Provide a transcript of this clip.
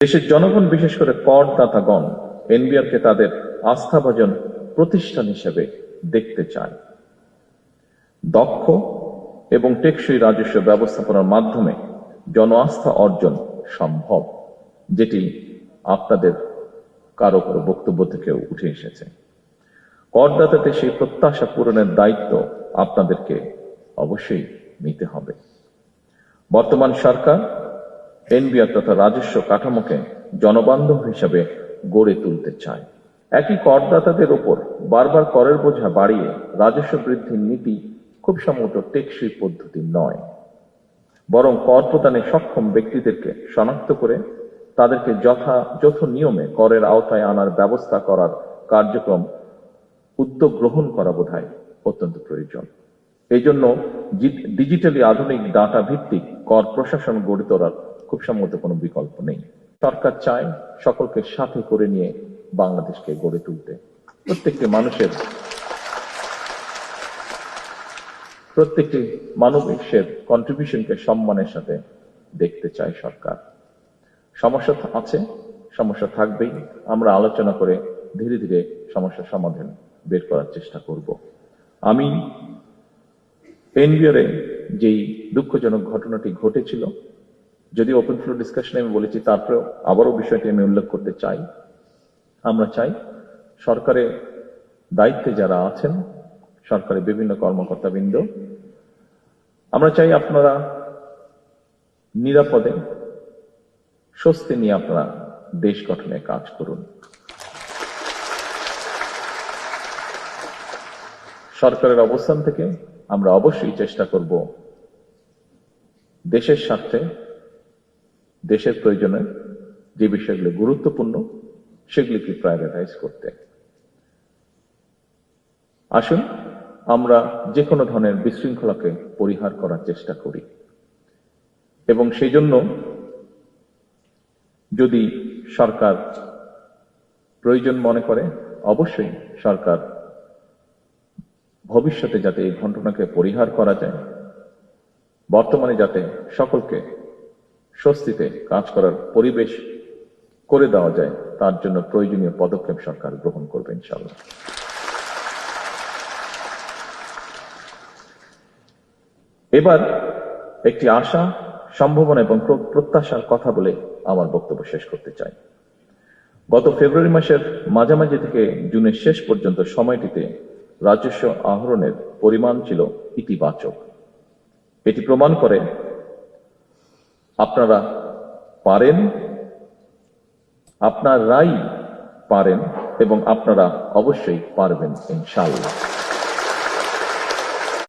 দেশের জনগণ, বিশেষ করে করদাতাগণ, এনবিআরকে তাদের আস্থাভাজন প্রতিষ্ঠান হিসেবে দেখতে চায়। দক্ষ এবং টেকসই রাজস্ব ব্যবস্থাপনার মাধ্যমে জন আস্থা অর্জন সম্ভব, যেটি আপনাদের কারো কারো বক্তব্য থেকে উঠে এসেছে। করদাতাদের সেই প্রত্যাশা পূরণের দায়িত্ব আপনাদেরকে অবশ্যই নিতে হবে। বর্তমান সরকার এনবিআর তথা রাজস্ব কাঠামোকে জনবান্ধব হিসাবে গড়ে তুলতে চায়। একই করদাতাদের ওপর বারবার করের বোঝা বাড়িয়ে রাজস্ব বৃদ্ধির নীতি খুব সম্ভবত টেকসই পদ্ধতি নয়, বরং কর প্রদানে সক্ষম ব্যক্তিদেরকে শনাক্ত করে তাদেরকে যথাযথ নিয়মে করের আওতায় আনার ব্যবস্থা করার কার্যক্রম উদ্যোগ গ্রহণ করা বোধহয় অত্যন্ত প্রয়োজন। এই জন্য ডিজিটালি আধুনিক ডাটা ভিত্তিক কর প্রশাসন গড়ে তোলার খুব সম্ভবত কোনো বিকল্প নেই। সরকার চায় সকলকে সাথে করে নিয়ে বাংলাদেশকে গড়ে তুলতে। প্রত্যেকটি মানবের কন্ট্রিবিউশনকে সম্মানের সাথে দেখতে চায় সরকার। সমস্যা আছে, সমস্যা থাকবেই। আমরা আলোচনা করে ধীরে ধীরে সমস্যার সমাধান বের করার চেষ্টা করব। আমি এনবিআরে যেই দুঃখজনক ঘটনাটি ঘটেছিল, যদি ওপেন ফ্লোর ডিসকাশনে আমি বলেছি, তারপরেও আবারও বিষয়টি আমি উল্লেখ করতে চাই। আমরা চাই সরকারের দায়িত্বে যারা আছেন, সরকারের বিভিন্ন কর্মকর্তাবৃন্দ, আমরা চাই আপনারা নিরাপদে স্বস্তি নিয়ে আপনারা দেশ গঠনে কাজ করুন। সরকারের অবস্থান থেকে আমরা অবশ্যই চেষ্টা করব দেশের স্বার্থে, দেশের প্রয়োজনে যে বিষয়গুলো গুরুত্বপূর্ণ সেগুলিকে প্রায়োরিটাইজ করতে। আসুন আমরা যে কোনো ধরনের বিশৃঙ্খলাকে পরিহার করার চেষ্টা করি, এবং সেই জন্য যদি সরকার প্রয়োজন মনে করে, অবশ্যই সরকার ভবিষ্যতে যাতে এই ঘটনাকে পরিহার করা যায়, বর্তমানে যাতে সকলকে স্বস্তিতে কাজ করার পরিবেশ করে দেওয়া যায়, তার জন্য প্রয়োজনীয় পদক্ষেপ সরকার গ্রহণ করবে ইনশাআল্লাহ। এবার একটি আশা, সম্ভাবনা এবং প্রত্যাশার কথা বলে আমার বক্তব্য শেষ করতে চাই। গত ফেব্রুয়ারি মাসের মাঝামাঝি থেকে জুনের শেষ পর্যন্ত সময়টিতে রাজস্ব আহরণের পরিমাণ ছিল ইতিবাচক। এটি প্রমাণ করে আপনারা পারেন, আপনারাই পারেন এবং আপনারা অবশ্যই পারবেন ইনশাআল্লাহ।